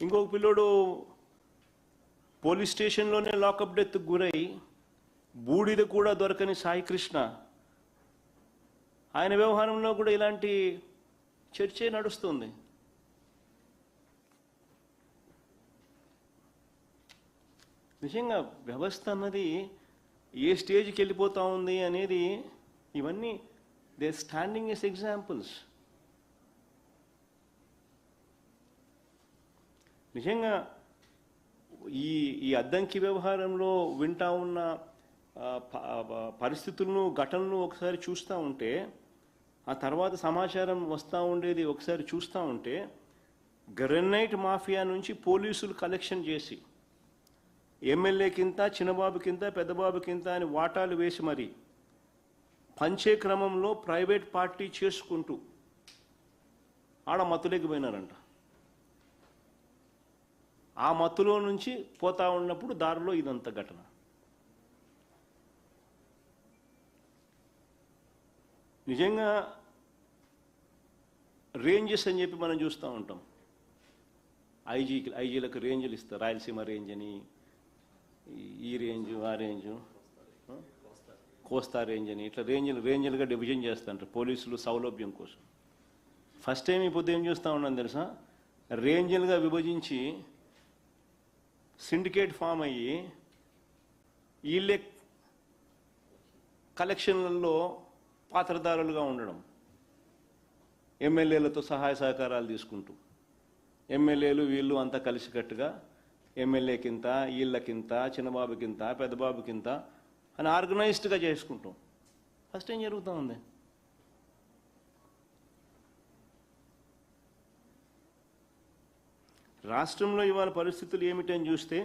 ఇంకొక పిల్లోడు police స్టేషన్లోనే lockup డెత్కు గురై బూడిద కూడా దొరకని సాయికృష్ణ, ఆయన వ్యవహారంలో కూడా ఇలాంటి చర్చే నడుస్తుంది. నిజంగా వ్యవస్థ అన్నది ఏ స్టేజ్కి వెళ్ళిపోతూ ఉంది అనేది ఇవన్నీ దే స్టాండింగ్ ఎస్ ఎగ్జాంపుల్స్. నిజంగా ఈ అద్దంకి వ్యవహారంలో వింటా ఉన్న పరిస్థితులను ఘటనలు ఒకసారి చూస్తూ ఉంటే, ఆ తర్వాత సమాచారం వస్తూ ఉండేది ఒకసారి చూస్తూ ఉంటే, గ్రెనైట్ మాఫియా నుంచి పోలీసులు కలెక్షన్ చేసి ఎమ్మెల్యేకింత, చిన్నబాబుకింత, పెద్దబాబుకింత అని వాటాలు వేసి మరి పంచే క్రమంలో ప్రైవేట్ పార్టీ చేసుకుంటూ ఆడ మత్తులోకి పోయినారంట. ఆ మత్తులో నుంచి పోతా ఉన్నప్పుడు దారిలో ఇదంత ఘటన. నిజంగా రేంజెస్ అని చెప్పి మనం చూస్తూ ఉంటాం. ఐజీలకు రేంజ్లు ఇస్తారు, రాయలసీమ రేంజ్ అని, ఈ రేంజ్, ఆ రేంజ్, కోస్తా రేంజ్ అని, ఇట్లా రేంజ్లుగా డివిజన్ చేస్తుంటారు పోలీసులు సౌలభ్యం కోసం. ఫస్ట్ టైం ఇప్పుడు ఏం చూస్తూ ఉన్నాను తెలుసా, రేంజ్లుగా విభజించి సిండికేట్ ఫామ్ అయ్యి వీళ్ళే కలెక్షన్లలో పాత్రదారులుగా ఉండడం, ఎమ్మెల్యేలతో సహాయ సహకారాలు తీసుకుంటూ, ఎమ్మెల్యేలు వీళ్ళు అంతా కలిసికట్టుగా ఎమ్మెల్యేకింత, వీళ్ళకింత, చిన్నబాబుకింత, పెద్దబాబుకింత అని ఆర్గనైజ్డ్గా చేసుకుంటాం. ఫస్ట్ ఏం జరుగుతూ ఉంది? రాష్ట్రంలో ఇవాళ పరిస్థితులు ఏమిటని చూస్తే,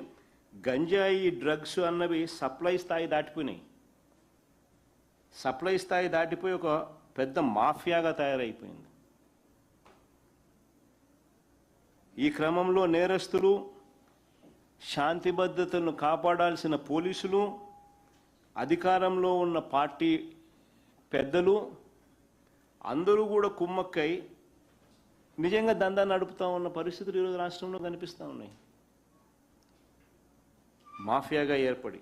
గంజాయి, డ్రగ్స్ అన్నవి సప్లై స్థాయి దాటిపోయినాయి. సప్లై స్థాయి దాటిపోయి ఒక పెద్ద మాఫియాగా తయారైపోయింది. ఈ క్రమంలో నేరస్తులు, శాంతి భద్రతలను కాపాడాల్సిన పోలీసులు, అధికారంలో ఉన్న పార్టీ పెద్దలు అందరూ కూడా కుమ్మక్కై నిజంగా దందా నడుపుతూ ఉన్న పరిస్థితులు ఈరోజు రాష్ట్రంలో కనిపిస్తూ ఉన్నాయి. మాఫియాగా ఏర్పడి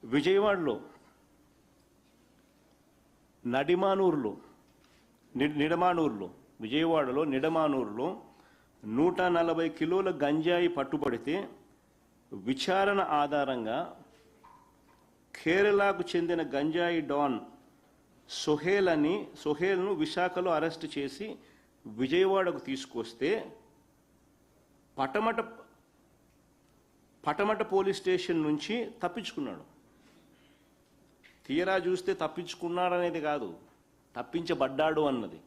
విజయవాడలో విజయవాడలో నిడమానూరులో 140 కిలోల గంజాయి పట్టుబడితే విచారణ ఆధారంగా కేరళకు చెందిన గంజాయి డాన్ సోహేల్ను విశాఖలో అరెస్ట్ చేసి విజయవాడకు తీసుకొస్తే పటమట పోలీస్ స్టేషన్ నుంచి తప్పించుకున్నాడు. తీరా చూస్తే తప్పించుకున్నాడనేది కాదు, తప్పించబడ్డాడు అన్నది.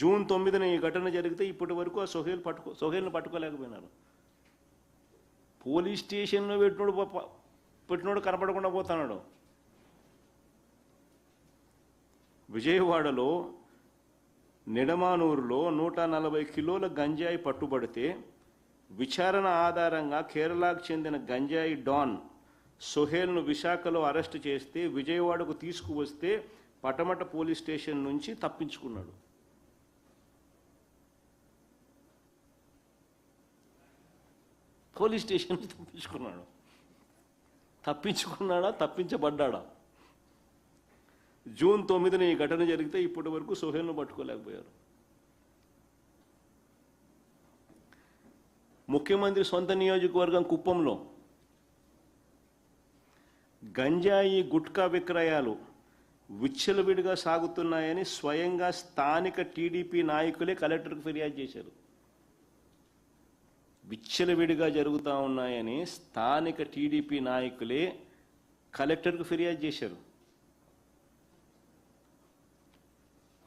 జూన్ 9న ఈ ఘటన జరిగితే ఇప్పటి వరకు ఆ సోహేల్ను పట్టుకోలేకపోయినారు. పోలీస్ స్టేషన్లో పెట్టినోడు కనపడకుండా పోతున్నాడు. విజయవాడలో నిడమానూరులో 140 కిలోల గంజాయి పట్టుబడితే విచారణ ఆధారంగా కేరళకు చెందిన గంజాయి డాన్ సోహేల్ను విశాఖలో అరెస్టు చేస్తే విజయవాడకు తీసుకువస్తే పటమట పోలీస్ స్టేషన్ నుంచి తప్పించుకున్నాడు. పోలీస్ స్టేషన్ నుంచి తప్పించుకున్నాడా, తప్పించబడ్డాడా? జూన్ 9న ఈ ఘటన జరిగితే ఇప్పటి వరకు సోహేల్ను పట్టుకోలేకపోయారు. ముఖ్యమంత్రి సొంత నియోజకవర్గం కుప్పంలో గంజాయి, గుట్కా విక్రయాలు విచ్చలవిడిగా సాగుతున్నాయని స్వయంగా స్థానిక టీడీపీ నాయకులే కలెక్టర్కు ఫిర్యాదు చేశారు. విచ్చలవిడిగా జరుగుతూ ఉన్నాయని స్థానిక టీడీపీ నాయకులే కలెక్టర్కు ఫిర్యాదు చేశారు.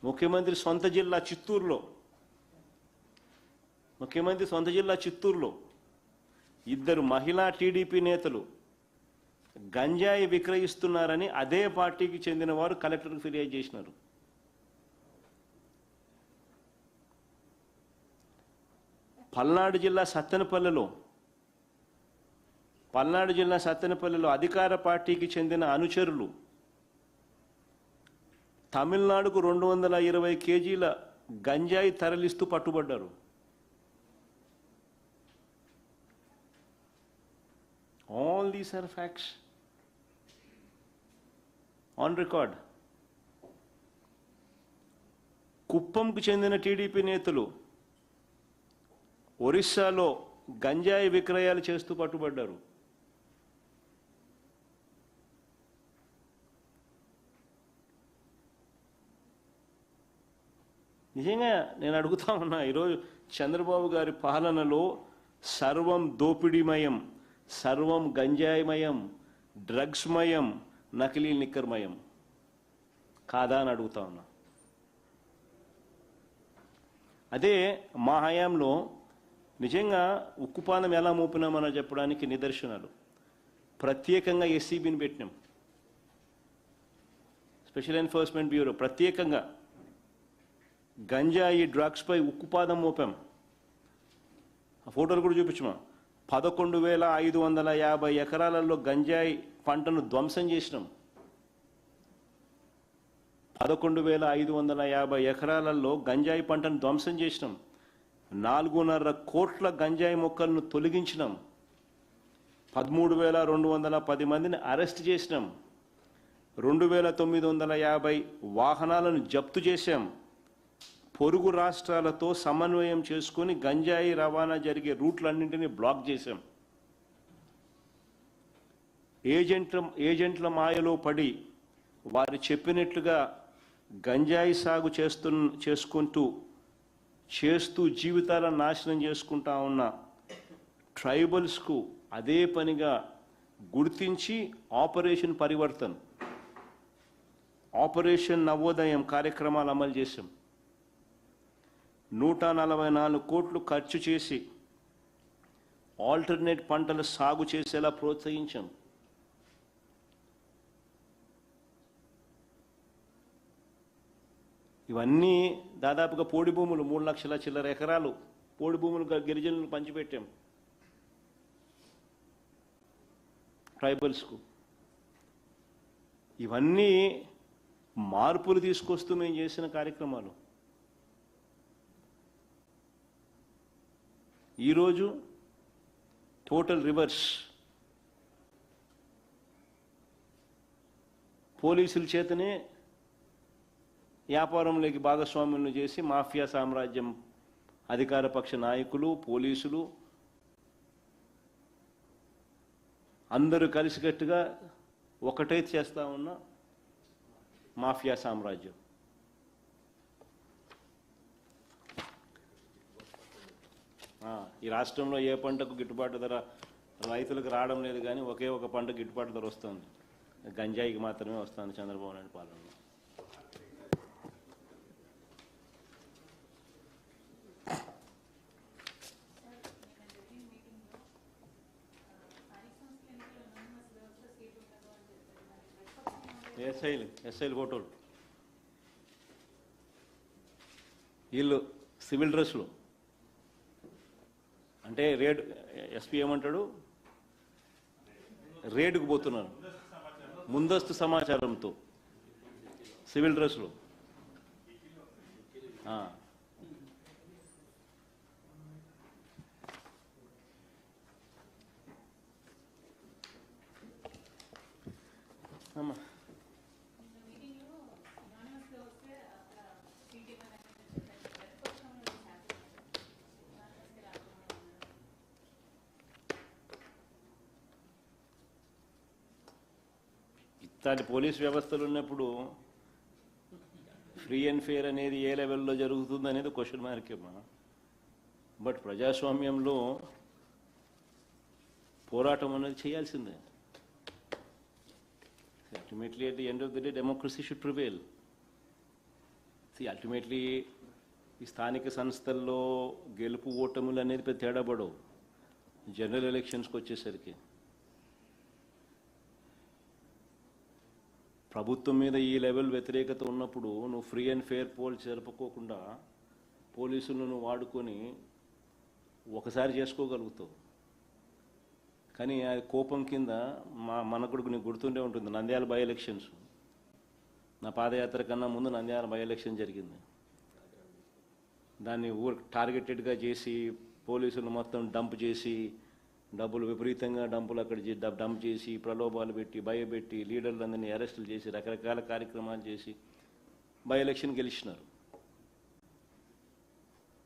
ముఖ్యమంత్రి సొంత జిల్లా చిత్తూరులో ఇద్దరు మహిళా టీడీపీ నేతలు గంజాయి విక్రయిస్తున్నారని అదే పార్టీకి చెందిన వారు కలెక్టర్కు ఫిర్యాదు చేసినారు. పల్నాడు జిల్లా సత్తెనపల్లిలో అధికార పార్టీకి చెందిన అనుచరులు తమిళనాడుకు 220 కేజీల గంజాయి తరలిస్తూ పట్టుబడ్డారు. All these are facts on record. కుప్పంకు చెందిన టీడీపీ నేతలు ఒరిస్సాలో గంజాయి విక్రయాలు చేస్తూ పట్టుబడ్డారు. నిజంగా నేను అడుగుతా ఉన్నా, ఈరోజు చంద్రబాబు గారి పాలనలో సర్వం దోపిడీమయం, సర్వం గంజాయిమయం, డ్రగ్స్మయం, నకిలీ నిక్కర్మయం కాదా అని అడుగుతా ఉన్నా. అదే మా హయాంలో నిజంగా ఉక్కుపాదం ఎలా మోపినామని చెప్పడానికి నిదర్శనాలు. ప్రత్యేకంగా ఎస్సీబీని పెట్టినాం, స్పెషల్ ఎన్ఫోర్స్మెంట్ బ్యూరో, ప్రత్యేకంగా గంజాయి డ్రగ్స్పై ఉక్కుపాదం మోపాం. ఆ ఫోటోలు కూడా చూపించమా. 11,550 ఎకరాలలో గంజాయి పంటను ధ్వంసం చేసినాం. 11,550 ఎకరాలలో గంజాయి పంటను ధ్వంసం చేసినాం. 4.5 కోట్ల గంజాయి మొక్కలను తొలగించినాం. 13,210 మందిని అరెస్ట్ చేసినాం. 2,950 వాహనాలను జప్తు చేశాం. పొరుగు రాష్ట్రాలతో సమన్వయం చేసుకొని గంజాయి రవాణా జరిగే రూట్లన్నింటినీ బ్లాక్ చేశాం. ఏజెంట్ల మాయలో పడి వారు చెప్పినట్లుగా గంజాయి సాగు చేస్తూ జీవితాలను నాశనం చేసుకుంటా ఉన్న ట్రైబల్స్కు అదే పనిగా గుర్తించి ఆపరేషన్ పరివర్తన్, ఆపరేషన్ నవోదయం కార్యక్రమాలు అమలు చేశాం. 144 కోట్లు ఖర్చు చేసి ఆల్టర్నేట్ పంటలు సాగు చేసేలా ప్రోత్సహించాం. ఇవన్నీ దాదాపుగా పోడి భూములు 3 లక్షల చిల్లర ఎకరాలు పోడి భూములు గిరిజనులు పంచిపెట్టాం ట్రైబల్స్కు. ఇవన్నీ మార్పులు తీసుకొస్తూ మేము చేసిన కార్యక్రమాలు. ఈరోజు టోటల్ రివర్స్. పోలీసుల చేతనే వ్యాపారంలోకి భాగస్వాములను చేసి మాఫియా సామ్రాజ్యం, అధికార పక్ష నాయకులు, పోలీసులు అందరూ కలిసికట్టుగా ఒకటే చేస్తా ఉన్న మాఫియా సామ్రాజ్యం. ఈ రాష్ట్రంలో ఏ పంటకు గిట్టుబాటు ధర రైతులకు రావడం లేదు, కానీ ఒకే ఒక పంట గిట్టుబాటు ధర వస్తుంది, గంజాయికి మాత్రమే వస్తుంది చంద్రబాబు నాయుడు పాలనలో. ఎస్ఐలు ఫోటోలు, వీళ్ళు సివిల్ డ్రెస్సులు. అంటే ఎస్పీ ఏమంటాడు, రేడుకు పోతున్నాను ముందస్తు సమాచారంతో సివిల్ డ్రెస్సులు. అమ్మా ఇట్లాంటి పోలీస్ వ్యవస్థలు ఉన్నప్పుడు ఫ్రీ అండ్ ఫెయిర్ అనేది ఏ లెవెల్లో జరుగుతుంది అనేది క్వశ్చన్ మార్కేమా. బట్ ప్రజాస్వామ్యంలో పోరాటం అనేది చేయాల్సిందే. Ultimately at the end of the day democracy should prevail. Ultimately ఈ స్థానిక సంస్థల్లో గెలుపు ఓటములు అనేది పెద్ద తేడా పడవు. జనరల్ ఎలక్షన్స్కి వచ్చేసరికి ప్రభుత్వం మీద ఈ లెవెల్ వ్యతిరేకత ఉన్నప్పుడు నువ్వు ఫ్రీ అండ్ ఫెయిర్ పోల్స్ జరుపుకోకుండా పోలీసులను వాడుకొని ఒకసారి చేసుకోగలుగుతావు. కానీ ఆ కోపం కింద మనకు నీకు గుర్తుండే ఉంటుంది, నంద్యాల బై ఎలక్షన్స్ నా పాదయాత్ర కన్నా ముందు నంద్యాల బై ఎలక్షన్ జరిగింది. దాన్ని టార్గెటెడ్గా చేసి పోలీసులు మొత్తం డంప్ చేసి డబ్బులు విపరీతంగా డంపులు అక్కడ డంప్ చేసి ప్రలోభాలు పెట్టి భయపెట్టి లీడర్లందరినీ అరెస్టులు చేసి రకరకాల కార్యక్రమాలు చేసి బై ఎలక్షన్ గెలిచినారు.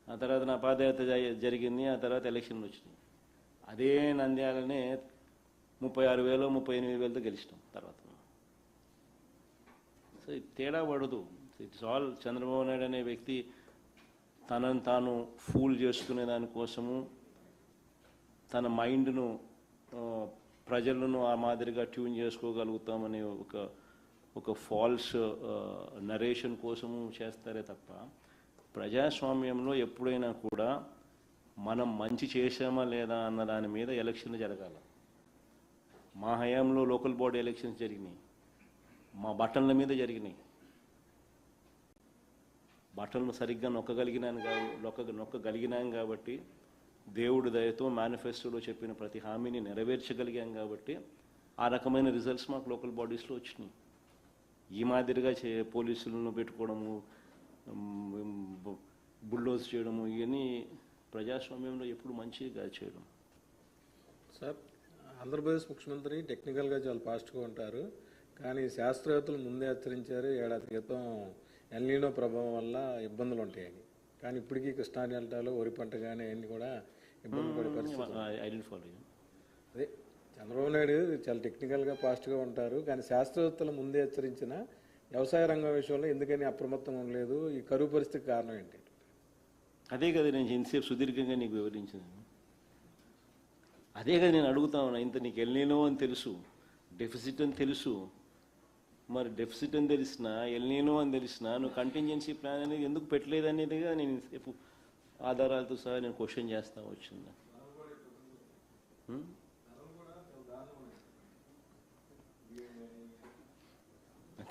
ఆ తర్వాత నా పాదయాత్ర జరిగింది. ఆ తర్వాత ఎలక్షన్లు వచ్చినాయి. అదే నంద్యాలనే 36,000 38,000తో గెలిచినాం తర్వాత. సో తేడా పడదు. ఇట్స్ ఆల్ చంద్రబాబు నాయుడు అనే వ్యక్తి తనను తాను ఫూల్ చేసుకునే దానికోసము తన మైండ్ను ప్రజలను ఆ మాదిరిగా ట్యూన్ చేసుకోగలుగుతామని ఒక ఫాల్స్ నరేషన్ కోసము చేస్తారే తప్ప ప్రజాస్వామ్యంలో ఎప్పుడైనా కూడా మనం మంచి చేశామా లేదా అన్న దాని మీద ఎలక్షన్లు జరగాల. మా హయాంలో లోకల్ బాడీ ఎలక్షన్స్ జరిగినాయి. మా బటన్ల మీద జరిగినాయి. బటన్లు సరిగ్గా నొక్కగలిగినాం కాబట్టి దేవుడి దయతో మేనిఫెస్టోలో చెప్పిన ప్రతి హామీని నెరవేర్చగలిగాం కాబట్టి ఆ రకమైన రిజల్ట్స్ మాకు లోకల్ బాడీస్లో వచ్చినాయి. ఈ మాదిరిగా పోలీసులను పెట్టుకోవడము, బుల్డోజ్ చేయడము ఇవన్నీ ప్రజాస్వామ్యంలో ఎప్పుడు మంచిగా చేయడం. సార్, ఆంధ్రప్రదేశ్ ముఖ్యమంత్రి టెక్నికల్గా చాలా ఫాస్ట్గా ఉంటారు, కానీ శాస్త్రవేత్తలు ముందే హెచ్చరించారు ఏడాది క్రితం ఎల్నినో ప్రభావం వల్ల ఇబ్బందులు ఉంటాయని. కానీ ఇప్పటికీ కృష్ణా డెల్టాలో వరి పంట కానీ అన్నీ కూడా ఇబ్బంది పడే పరిస్థితి. అదే చంద్రబాబు నాయుడు చాలా టెక్నికల్గా ఫాస్ట్గా ఉంటారు, కానీ శాస్త్రవేత్తలు ముందే హెచ్చరించిన వ్యవసాయ రంగం విషయంలో ఎందుకని అప్రమత్తంగా ఉండలేదు? ఈ కరువు పరిస్థితికి కారణం ఏంటి? అదే కదా నేను ఇంతసేపు సుదీర్ఘంగా నీకు వివరించింది. అదే కదా నేను అడుగుతా ఉన్నా. ఇంత నీకు ఎల్నినో అని తెలుసు, డెఫిసిట్ అని తెలుసు, మరి డెఫిసిట్ అని తెలిసినా ఎల్నినో అని తెలిసినా నువ్వు కంటింజెన్సీ ప్లాన్ అనేది ఎందుకు పెట్టలేదు అనేదిగా నేను ఇంతసేపు ఆధారాలతో సహా నేను క్వశ్చన్ చేస్తా వచ్చింది.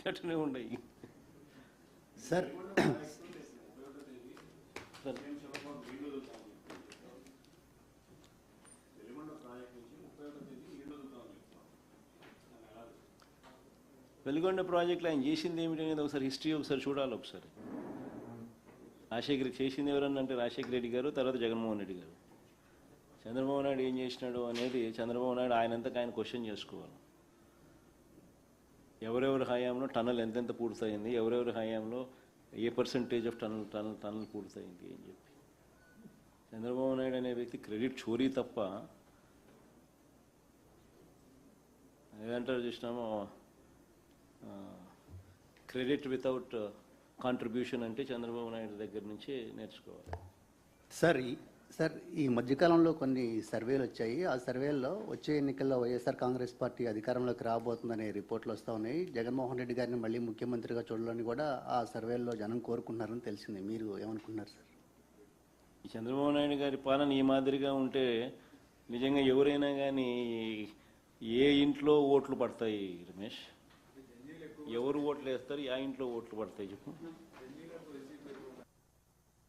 అట్లనే ఉండయి సార్. వెలిగొండ ప్రాజెక్టులో ఆయన చేసింది ఏమిటి అనేది ఒకసారి హిస్టరీ ఒకసారి చూడాలి. ఒకసారి రాజశేఖర్ చేసింది ఎవరన్నా అంటే రాజశేఖర రెడ్డి గారు, తర్వాత జగన్మోహన్ రెడ్డి గారు. చంద్రబాబు నాయుడు ఏం చేసినాడు అనేది చంద్రబాబు నాయుడు ఆయనంతకు ఆయన క్వశ్చన్ చేసుకోవాలి. ఎవరెవరి హయాంలో టన్నల్ ఎంతెంత పూర్తయింది, ఎవరెవరి హయాంలో ఏ పర్సంటేజ్ ఆఫ్ టన్నల్ పూర్తయింది అని చెప్పి. చంద్రబాబు నాయుడు అనే వ్యక్తి క్రెడిట్ చోరీ తప్ప ఏదంటారు చూసినామో క్రెడిట్ వితౌట్ కాంట్రిబ్యూషన్ అంటే చంద్రబాబు నాయుడు దగ్గర నుంచి నేర్చుకోవాలి. సార్ ఈ మధ్యకాలంలో కొన్ని సర్వేలు వచ్చాయి. ఆ సర్వేల్లో వచ్చే ఎన్నికల్లో వైఎస్ఆర్ కాంగ్రెస్ పార్టీ అధికారంలోకి రాబోతుందనే రిపోర్ట్లు వస్తూ ఉన్నాయి. జగన్మోహన్ రెడ్డి గారిని మళ్ళీ ముఖ్యమంత్రిగా చూడాలని కూడా ఆ సర్వేల్లో జనం కోరుకుంటున్నారని తెలిసింది. మీరు ఏమనుకుంటున్నారు సార్? ఈ చంద్రబాబు నాయుడు గారి పాలన ఈ మాదిరిగా ఉంటే నిజంగా ఎవరైనా కానీ ఏ ఇంట్లో ఓట్లు పడతాయి రమేష్? ఎవరు ఓట్లు వేస్తారు? ఆ ఇంట్లో ఓట్లు పడతాయి చెప్పు.